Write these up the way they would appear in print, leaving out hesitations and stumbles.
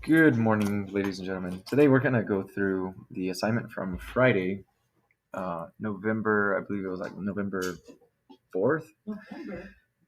Good morning, ladies and gentlemen. Today we're going to go through the assignment from Friday, November, I believe it was like November 4th?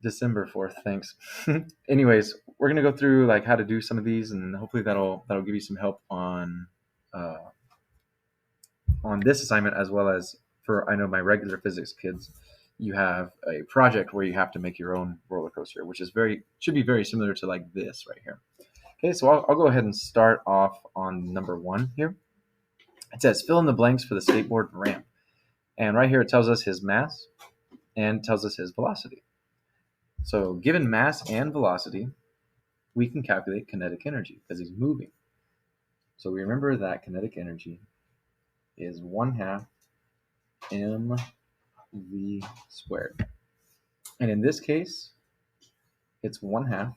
December 4th, thanks. Anyways, we're going to go through like how to do some of these, and hopefully that'll give you some help uh, on this assignment, as well as for, I know, my regular physics kids. You have a project where you have to make your own roller coaster, which should be very similar to like this right here. Okay, so I'll go ahead and start off on number 1 here. It says fill in the blanks for the skateboard ramp. And right here it tells us his mass and tells us his velocity. So given mass and velocity, we can calculate kinetic energy because he's moving. So we remember that kinetic energy is 1/2 mv squared. And in this case, it's 1/2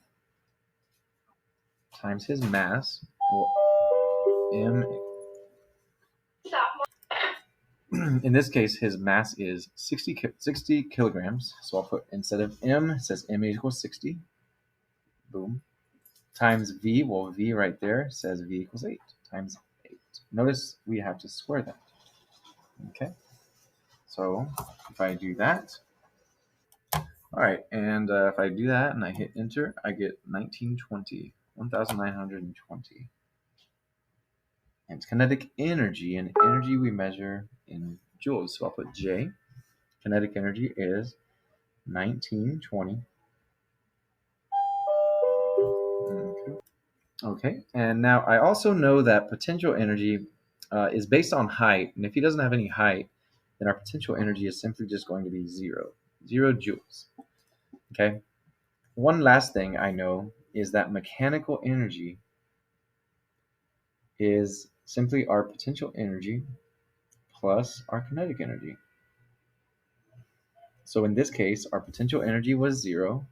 times his mass, m. In this case, his mass is 60 kilograms. So I'll put, instead of m, it says m equals 60. Boom. Times v, well, v right there says v equals 8 times 8. Notice we have to square that. Okay. So if I do that, all right, and if I do that and I hit enter, I get 1920, 1920. And it's kinetic energy, and energy we measure in joules. So I'll put J. Kinetic energy is 1920. Okay, and now I also know that potential energy is based on height, and if he doesn't have any height, then our potential energy is simply just going to be 0 joules. Okay, one last thing I know is that mechanical energy is simply our potential energy plus our kinetic energy. So in this case, our potential energy was 0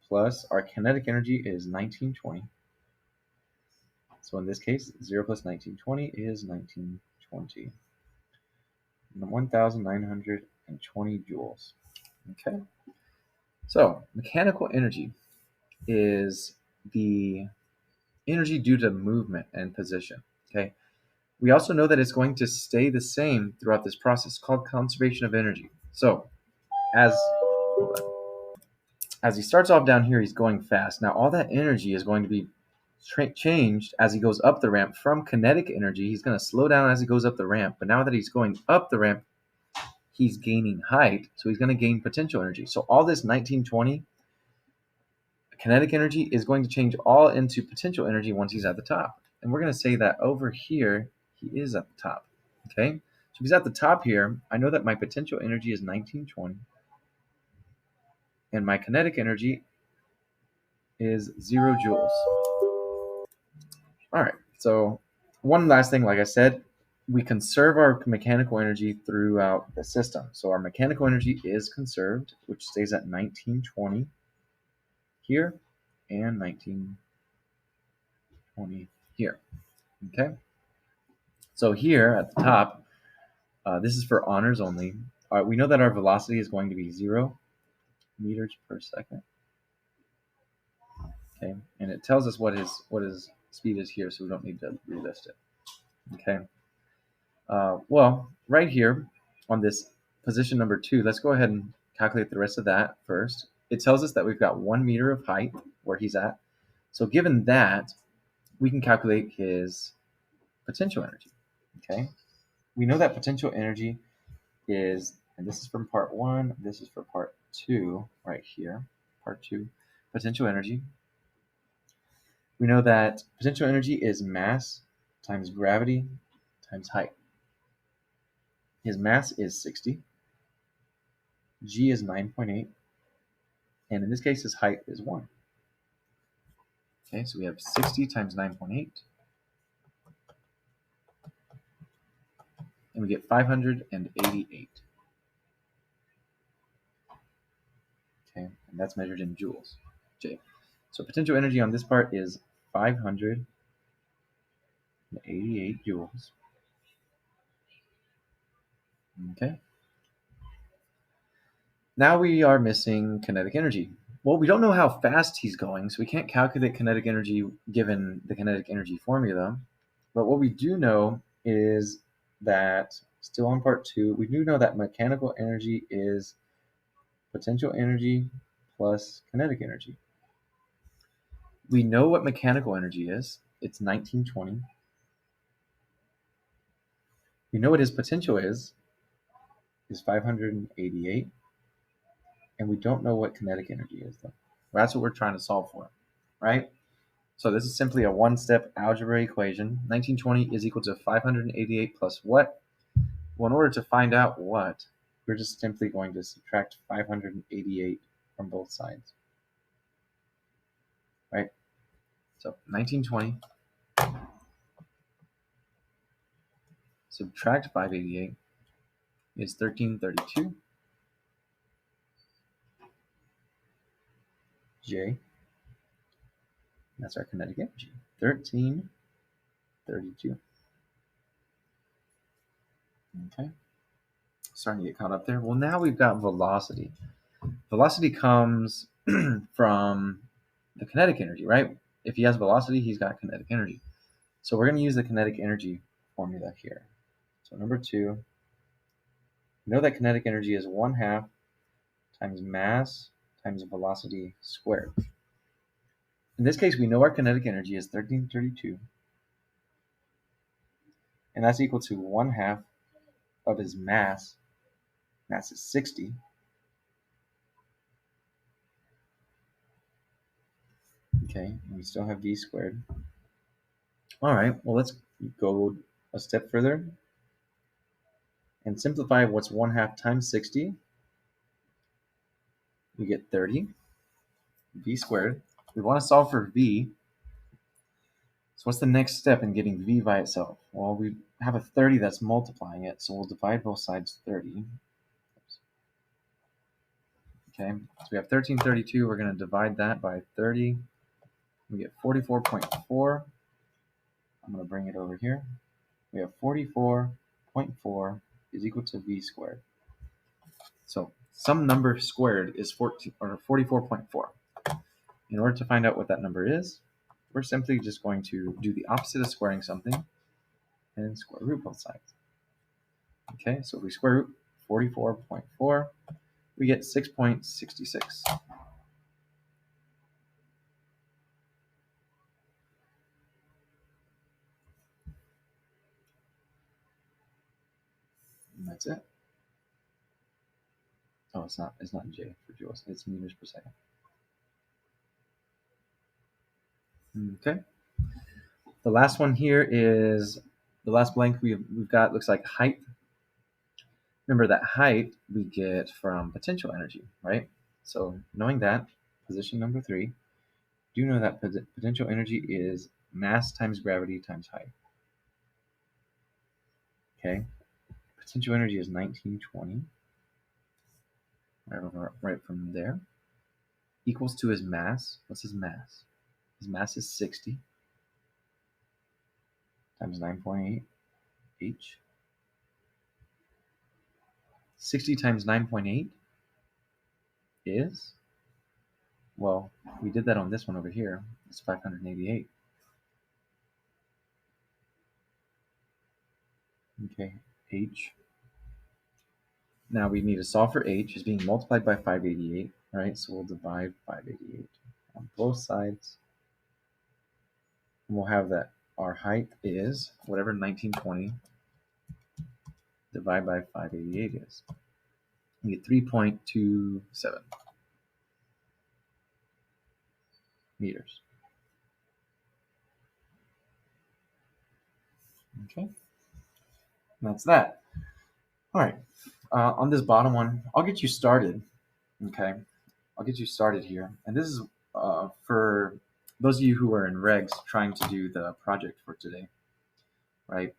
plus our kinetic energy is 1920. So in this case, 0 plus 1920 is 1920. 1920 joules. Okay. So mechanical energy is the energy due to movement and position. Okay. We also know that it's going to stay the same throughout this process, called conservation of energy. So as he starts off down here, he's going fast. Now all that energy is going to be changed as he goes up the ramp from kinetic energy. He's going to slow down as he goes up the ramp, but now that he's going up the ramp, he's gaining height, so he's going to gain potential energy. So all this 1920 kinetic energy is going to change all into potential energy once he's at the top. And we're going to say that over here, he is at the top. Okay? So if he's at the top here, I know that my potential energy is 1920, and my kinetic energy is 0 joules. All right, so one last thing, like I said, we conserve our mechanical energy throughout the system. So our mechanical energy is conserved, which stays at 1920 here and 1920 here. Okay, so here at the top, this is for honors only. We know that our velocity is going to be 0 meters per second. Okay, and it tells us what his speed is here, so we don't need to relist it. Okay. Well, right here on this position number 2, let's go ahead and calculate the rest of that first. It tells us that we've got 1 meter of height where he's at. So given that, we can calculate his potential energy. Okay. We know that potential energy is, and this is from part 1, this is for part 2 right here. Part 2, potential energy. We know that potential energy is mass times gravity times height. His mass is 60. G is 9.8. And in this case, his height is 1. Okay, so we have 60 times 9.8. And we get 588. Okay, and that's measured in joules. J. So potential energy on this part is 588 joules. Okay. Now we are missing kinetic energy. Well, we don't know how fast he's going, so we can't calculate kinetic energy given the kinetic energy formula. But what we do know is that, still on part two, we do know that mechanical energy is potential energy plus kinetic energy. We know what mechanical energy is. It's 1920. We know what his potential is 588. And we don't know what kinetic energy is, though. That's what we're trying to solve for, right? So this is simply a one-step algebra equation. 1920 is equal to 588 plus what? Well, in order to find out what, we're just simply going to subtract 588 from both sides, right? So 1920 subtract 588 is 1332 J. That's our kinetic energy, 1332. Okay, starting to get caught up there. Well, now we've got velocity. Velocity comes from the kinetic energy, right? If he has velocity, he's got kinetic energy. So we're going to use the kinetic energy formula here. So number two, we know that kinetic energy is 1/2 times mass times velocity squared. In this case, we know our kinetic energy is 1332, and that's equal to 1/2 of his mass. Mass is 60. Okay, and we still have v squared. All right, well, let's go a step further and simplify what's 1/2 times 60. We get 30 v squared. We want to solve for v. So what's the next step in getting v by itself? Well, we have a 30 that's multiplying it, so we'll divide both sides 30. Okay, so we have 1332. We're going to divide that by 30. We get 44.4. I'm going to bring it over here. We have 44.4 is equal to v squared. So some number squared is 44.4. In order to find out what that number is, we're simply just going to do the opposite of squaring something and square root both sides. Okay, so if we square root 44.4, we get 6.66. And that's it. Oh, it's not J for joules, it's meters per second. Okay. The last one here is the last blank we've got looks like height. Remember that height we get from potential energy, right? So knowing that, position number 3, do know that potential energy is mass times gravity times height. Okay, potential energy is 1920. Right from there, equals to his mass. What's his mass? His mass is 60 times 9.8 h. 60 times 9.8 is, well, we did that on this one over here. It's 588. Okay, h. Now we need to solve for h is being multiplied by 588, right? So we'll divide 588 on both sides. And we'll have that our height is whatever 1920 divided by 588 is. We get 3.27 meters. Okay, and that's that. All right, on this bottom one, I'll get you started. Okay, I'll get you started here. And this is for those of you who are in regs trying to do the project for today, right?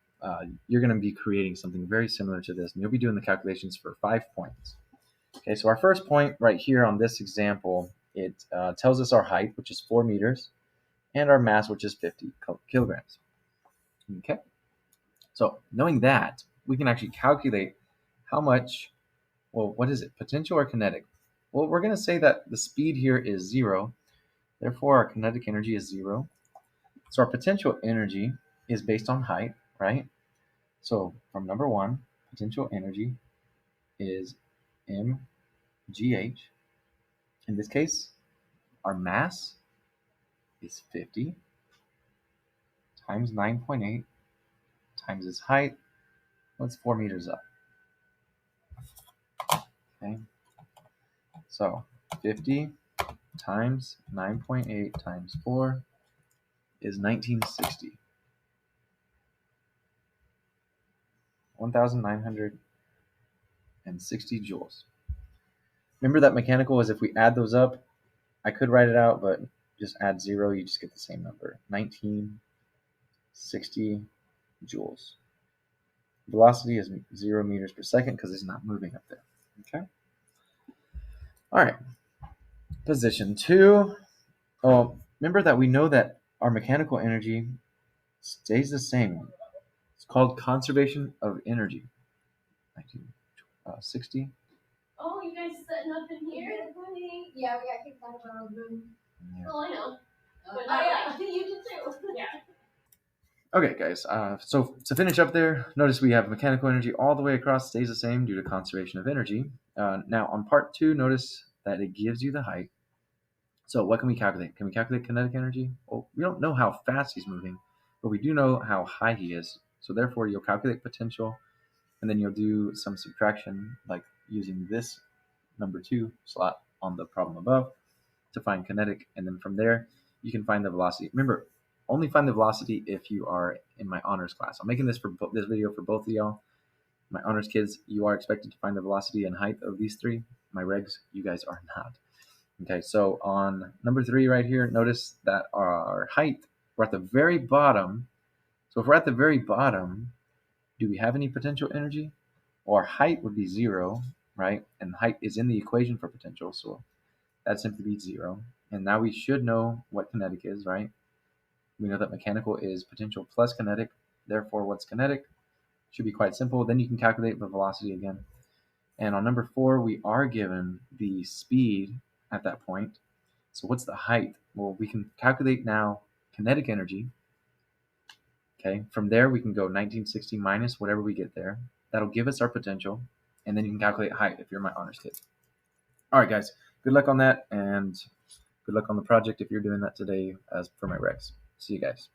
You're going to be creating something very similar to this, and you'll be doing the calculations for 5 points. Okay, so our first point right here on this example, it tells us our height, which is 4 meters, and our mass, which is 50 kilograms. Okay, so knowing that, we can actually calculate how much, well, what is it, potential or kinetic? Well, we're going to say that the speed here is 0. Therefore, our kinetic energy is 0. So our potential energy is based on height, right? So from number 1, potential energy is mgh. In this case, our mass is 50 times 9.8 times its height. What's 4 meters up? Okay, so 50 times 9.8 times 4 is 1960. 1,960 joules. Remember that mechanical is if we add those up, I could write it out, but just add 0, you just get the same number. 1960 joules. Velocity is 0 meters per second because it's not moving up there. Okay. All right. Position 2. Oh, remember that we know that our mechanical energy stays the same. It's called conservation of energy. 1960. Oh, you guys setting up in here? Yeah, we got kicked out of our own room. Yeah. Oh, I know. But yeah, you did too. Yeah. Okay, guys. So to finish up there, notice we have mechanical energy all the way across stays the same due to conservation of energy. Now on part 2, notice that it gives you the height. So what can we calculate? Can we calculate kinetic energy? Well, we don't know how fast he's moving, but we do know how high he is. So therefore, you'll calculate potential, and then you'll do some subtraction, like using this number 2 slot on the problem above to find kinetic, and then from there, you can find the velocity. Remember, only find the velocity if you are in my honors class. I'm making this video for both of y'all. My honors kids, you are expected to find the velocity and height of these 3. My regs, you guys are not. Okay, so on number 3 right here, notice that our height, we're at the very bottom. So if we're at the very bottom, do we have any potential energy? Well, our height would be 0, right? And height is in the equation for potential, so that simply beats 0. And now we should know what kinetic is, right? We know that mechanical is potential plus kinetic. Therefore, what's kinetic? Should be quite simple. Then you can calculate the velocity again. And on number 4, we are given the speed at that point. So what's the height? Well, we can calculate now kinetic energy. Okay, from there we can go 1960 minus whatever we get there. That'll give us our potential. And then you can calculate height if you're my honors kid. All right, guys, good luck on that. And good luck on the project if you're doing that today as for my recs. See you guys.